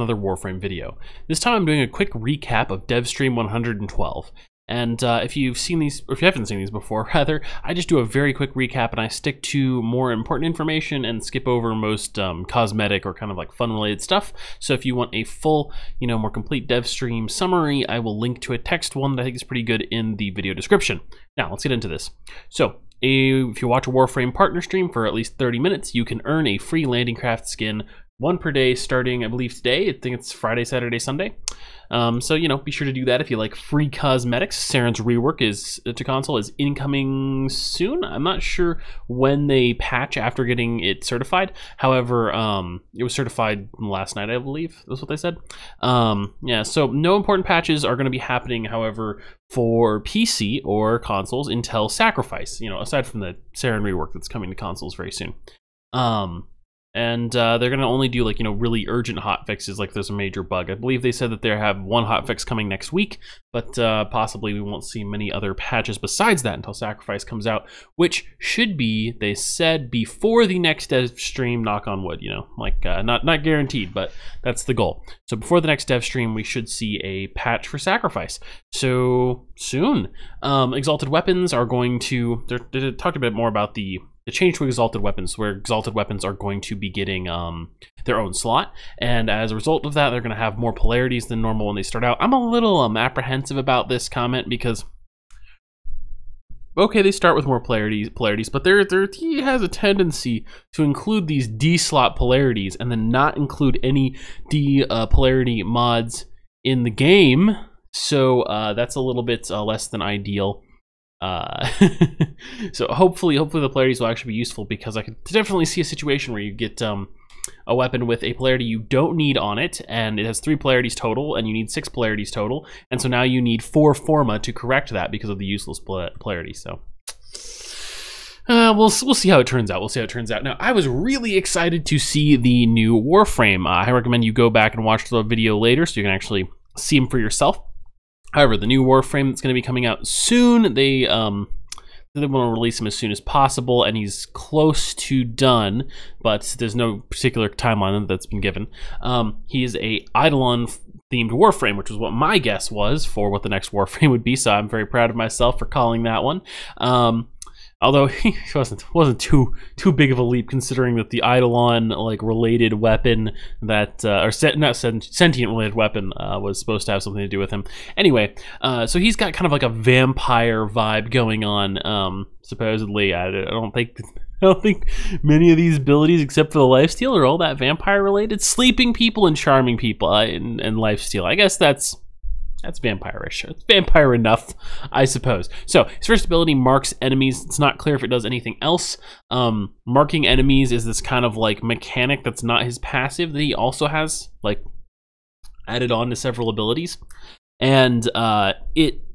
another Warframe video. This time I'm doing a quick recap of Devstream 112. And if you've seen these, or if you haven't seen these before, rather, I just do a very quick recap and I stick to more important information and skip over most cosmetic or kind of like fun-related stuff. So if you want a full, more complete Devstream summary, I will link to a text one that I think is pretty good in the video description. Now, let's get into this. So, if you watch a Warframe partner stream for at least 30 minutes, you can earn a free landing craft skin, one per day starting, I believe, today. I think it's Friday, Saturday, Sunday. So, be sure to do that if you like free cosmetics. Saren's rework to console is incoming soon. I'm not sure when they patch after getting it certified. However, it was certified last night, I believe. That's what they said. Yeah, so no important patches are going to be happening, however, for PC or consoles until Sacrifice, aside from the Saren rework that's coming to consoles very soon. And they're going to only do really urgent hotfixes, like there's a major bug. I believe they said that they have one hotfix coming next week, but possibly we won't see many other patches besides that until Sacrifice comes out, which should be, they said, before the next Devstream, knock on wood, not guaranteed, but that's the goal. So before the next Devstream, we should see a patch for Sacrifice. So soon. Exalted weapons are going to, they talked a bit more about the change to exalted weapons, where exalted weapons are going to be getting their own slot, and as a result of that, they're going to have more polarities than normal when they start out. I'm a little apprehensive about this comment because, okay, they start with more polarities, but he has a tendency to include these D slot polarities and then not include any D polarity mods in the game. So that's a little bit less than ideal. So hopefully the polarities will actually be useful, because I could definitely see a situation where you get a weapon with a polarity you don't need on it, and it has 3 polarities total, and you need 6 polarities total, and so now you need 4 forma to correct that because of the useless polarity. So we'll see how it turns out. Now, I was really excited to see the new Warframe. I recommend you go back and watch the video later so you can actually see them for yourself. However, the new Warframe that's going to be coming out soon, they want to release him as soon as possible, and he's close to done, but there's no particular timeline that's been given. He is a Eidolon-themed Warframe, which was what my guess was for what the next Warframe would be, so I'm very proud of myself for calling that one. Although he wasn't too big of a leap, considering that the Eidolon related weapon that not sentient related weapon was supposed to have something to do with him. Anyway, so he's got kind of like a vampire vibe going on. Supposedly, I don't think many of these abilities, except for the lifesteal, are all that vampire related. Sleeping people and charming people and lifesteal. I guess that's vampire-ish. It's vampire enough, I suppose. So, his first ability marks enemies. It's not clear if it does anything else. Marking enemies is this kind of mechanic that's not his passive, that he also has added on to several abilities. And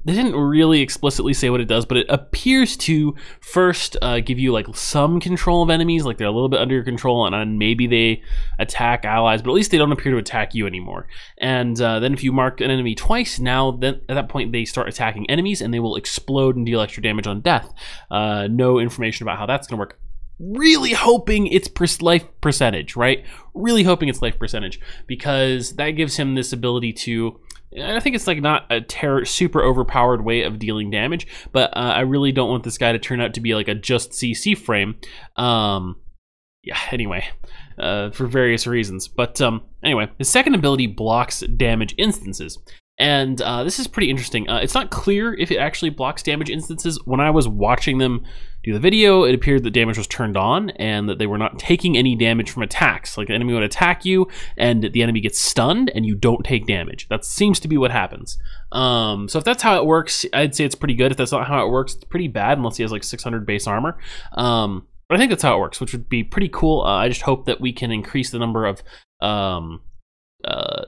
they didn't really explicitly say what it does, but it appears to first give you some control of enemies, they're a little bit under your control, and then maybe they attack allies, but at least they don't appear to attack you anymore. And then if you mark an enemy twice, now at that point they start attacking enemies, and they will explode and deal extra damage on death. No information about how that's going to work. Really hoping it's life percentage, right? Really hoping it's life percentage, because that gives him this ability to, I think it's not a super overpowered way of dealing damage, but I really don't want this guy to turn out to be a just CC frame. Yeah, anyway, for various reasons. But anyway, his second ability blocks damage instances. And this is pretty interesting. It's not clear if it actually blocks damage instances. When I was watching them do the video, it appeared that damage was turned on and that they were not taking any damage from attacks. Like, the enemy would attack you and the enemy gets stunned and you don't take damage. That seems to be what happens. So if that's how it works, I'd say it's pretty good. If that's not how it works, it's pretty bad unless he has 600 base armor. But I think that's how it works, which would be pretty cool. I just hope that we can increase the number of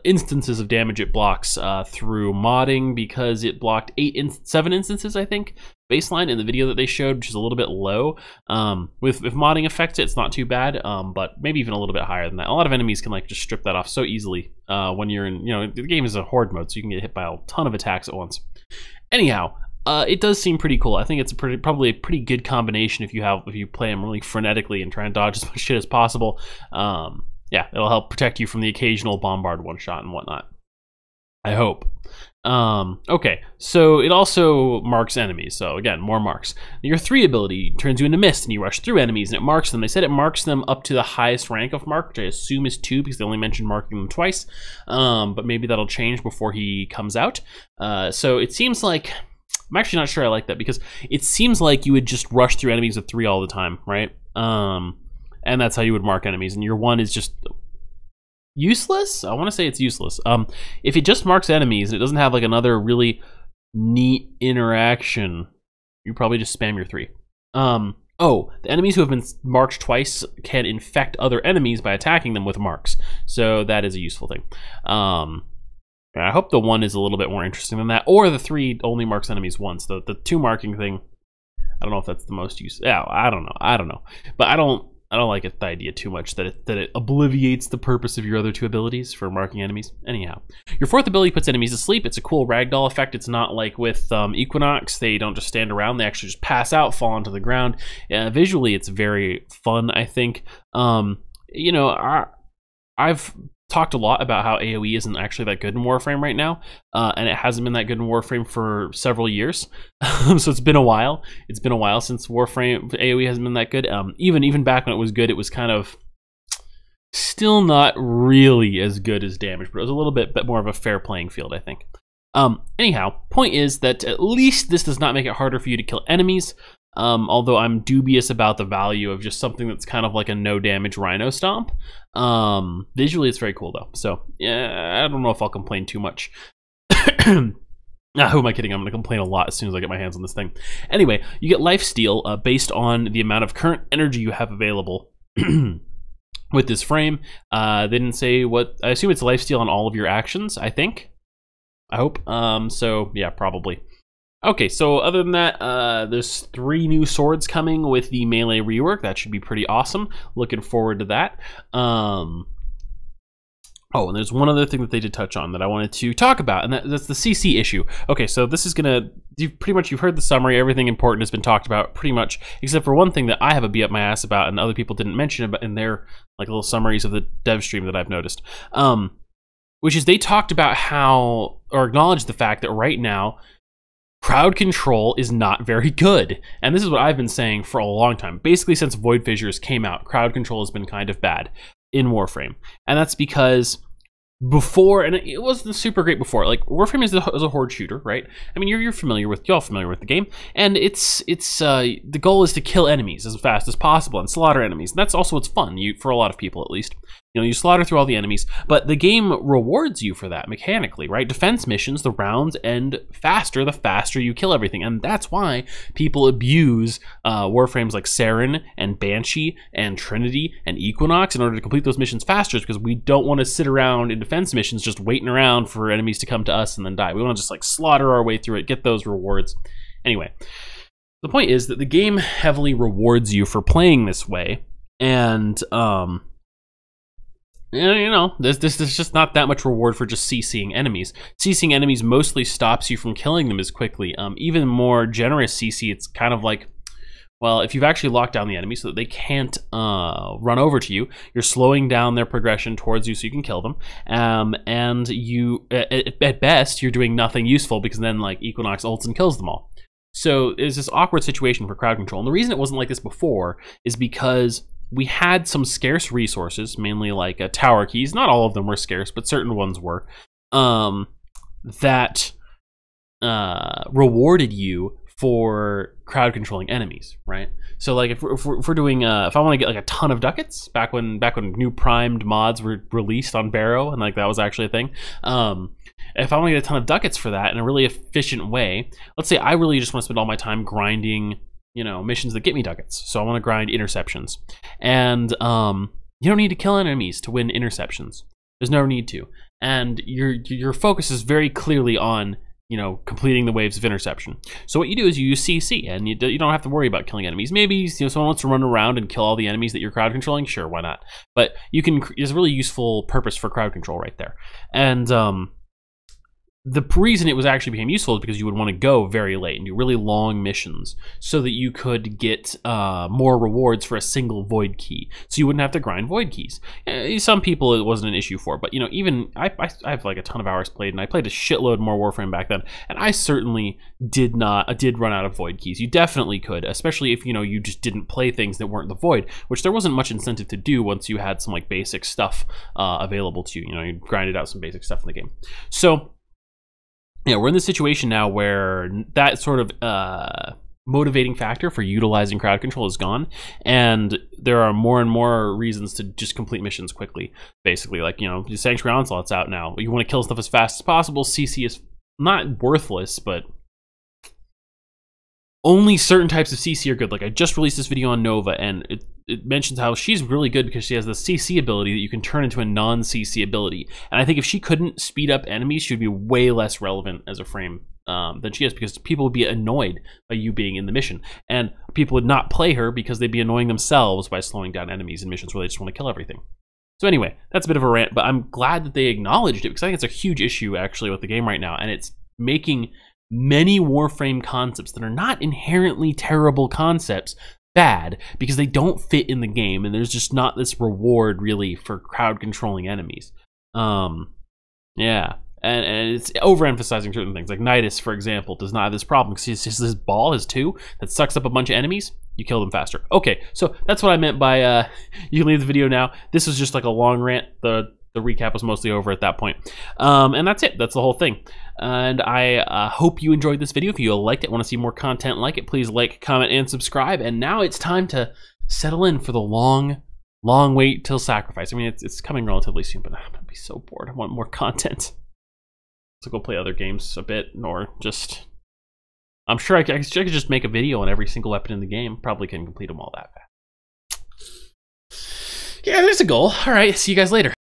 instances of damage it blocks through modding, because it blocked 7 instances, I think, baseline in the video that they showed, which is a little bit low. With modding affects it, it's not too bad, but maybe even a little bit higher than that. A lot of enemies can just strip that off so easily when you're in, the game is a horde mode, so you can get hit by a ton of attacks at once. Anyhow, it does seem pretty cool. I think it's probably a pretty good combination if you play them really frenetically and try and dodge as much shit as possible. yeah, it'll help protect you from the occasional bombard one shot and whatnot. I hope. Okay, so it also marks enemies. So again, more marks. Your 3 ability turns you into mist, and you rush through enemies, and it marks them. They said it marks them up to the highest rank of mark, which I assume is 2 because they only mentioned marking them twice. But maybe that'll change before he comes out. So it seems like, I'm actually not sure I like that, because it seems like you would just rush through enemies with 3 all the time, right? And that's how you would mark enemies, and your 1 is just useless? I want to say it's useless. If it just marks enemies and it doesn't have like another really neat interaction, you probably just spam your 3. Oh, the enemies who have been marked twice can infect other enemies by attacking them with marks. So that is a useful thing. I hope the 1 is a little bit more interesting than that, or the 3 only marks enemies once. The 2 marking thing, I don't know if that's the most useful. Yeah, I don't know. But I don't like the idea too much that it obliviates the purpose of your other 2 abilities for marking enemies. Anyhow, your 4th ability puts enemies to sleep. It's a cool ragdoll effect. It's not like with Equinox. They don't just stand around. They actually just pass out, fall onto the ground. Visually, it's very fun, I think. You know, I've talked a lot about how AoE isn't actually that good in Warframe right now, and it hasn't been that good in Warframe for several years. So it's been a while. It's been a while since Warframe AoE hasn't been that good. Even back when it was good, it was kind of still not really as good as damage, but it was a little bit more of a fair playing field, I think. Anyhow, point is that at least this does not make it harder for you to kill enemies. Although I'm dubious about the value of just something that's kind of like a no damage Rhino Stomp. Visually it's very cool though, so yeah, I don't know if I'll complain too much. Who am I kidding? I'm gonna complain a lot as soon as I get my hands on this thing. Anyway, you get lifesteal based on the amount of current energy you have available with this frame. They didn't say what. I assume it's lifesteal on all of your actions, I think. I hope. So yeah, probably. Okay, so other than that, there's 3 new swords coming with the melee rework. That should be pretty awesome. Looking forward to that. Oh, and there's one other thing that they did touch on that I wanted to talk about, and that's the CC issue. Okay, so this is gonna, you've heard the summary. Everything important has been talked about pretty much, except for one thing that I have a bee up my ass about, and other people didn't mention about in their like little summaries of the Devstream that I've noticed. Which is they talked about how, or acknowledged the fact that right now, crowd control is not very good. And this is what I've been saying for a long time. Basically, since Void Fissures came out, crowd control has been kind of bad in Warframe. And that's because before, and it wasn't super great before, like Warframe is a horde shooter, right? I mean, you're familiar with the game, and it's the goal is to kill enemies as fast as possible and slaughter enemies. And that's also what's fun, for a lot of people at least. You know, you slaughter through all the enemies, but the game rewards you for that mechanically, right? Defense missions, the rounds end faster the faster you kill everything, and that's why people abuse Warframes like Saren and Banshee and Trinity and Equinox in order to complete those missions faster, because we don't want to sit around in defense missions just waiting around for enemies to come to us and then die. We want to just like slaughter our way through it, get those rewards. Anyway, the point is that the game heavily rewards you for playing this way, and you know, there's just not that much reward for just CCing enemies. CCing enemies mostly stops you from killing them as quickly. Even more generous CC, it's kind of like, well, if you've actually locked down the enemy so that they can't run over to you, you're slowing down their progression towards you so you can kill them. And you, at best, you're doing nothing useful, because then like Equinox ults and kills them all. So there's this awkward situation for crowd control. And the reason it wasn't like this before is because we had some scarce resources, mainly like tower keys. Not all of them were scarce, but certain ones were, that rewarded you for crowd controlling enemies, right? So like if we're doing, if I want to get like a ton of ducats, back when new primed mods were released on Barrow, and like that was actually a thing, if I want to get a ton of ducats for that in a really efficient way, let's say I really just want to spend all my time grinding, you know, missions that get me ducats. So I want to grind interceptions, and you don't need to kill enemies to win interceptions. There's no need to, and your focus is very clearly on, you know, completing the waves of interception. So what you do is you use CC, and you don't have to worry about killing enemies. Maybe, you know, someone wants to run around and kill all the enemies that you're crowd controlling. Sure, why not? But you can. There's a really useful purpose for crowd control right there, and the reason it was actually became useful is because you would want to go very late and do really long missions so that you could get more rewards for a single void key. So you wouldn't have to grind void keys. Some people it wasn't an issue for, but you know, even I have like a ton of hours played, and I played a shitload more Warframe back then, and I certainly did run out of void keys. You definitely could, especially if, you know, you just didn't play things that weren't the void, which there wasn't much incentive to do once you had some like basic stuff available to you. You know, you grinded out some basic stuff in the game. So yeah, we're in this situation now where that sort of motivating factor for utilizing crowd control is gone, and there are more and more reasons to just complete missions quickly. Basically, like, you know, the Sanctuary Onslaught's out now. You want to kill stuff as fast as possible. CC is not worthless, but only certain types of CC are good. Like, I just released this video on Nova, and it mentions how she's really good because she has the CC ability that you can turn into a non-CC ability. And I think if she couldn't speed up enemies, she would be way less relevant as a frame than she is, because people would be annoyed by you being in the mission. And people would not play her because they'd be annoying themselves by slowing down enemies in missions where they just want to kill everything. So anyway, that's a bit of a rant, but I'm glad that they acknowledged it, because I think it's a huge issue actually with the game right now, and it's making many Warframe concepts that are not inherently terrible concepts bad because they don't fit in the game, and there's just not this reward really for crowd controlling enemies. Yeah, and it's overemphasizing certain things. Like Nidus, for example, does not have this problem because he's just this ball, his 2, that sucks up a bunch of enemies. You kill them faster. Okay, so that's what I meant by you can leave the video now. This was just like a long rant. The recap was mostly over at that point. And that's it. That's the whole thing. And I hope you enjoyed this video. If you liked it, want to see more content like it, please like, comment, and subscribe. And now it's time to settle in for the long wait till sacrifice. I mean, it's coming relatively soon, but I'm going to be so bored. I want more content. So go play other games a bit, or just... I'm sure I could just make a video on every single weapon in the game. Probably can complete them all that fast. Yeah, there's a goal. All right, see you guys later.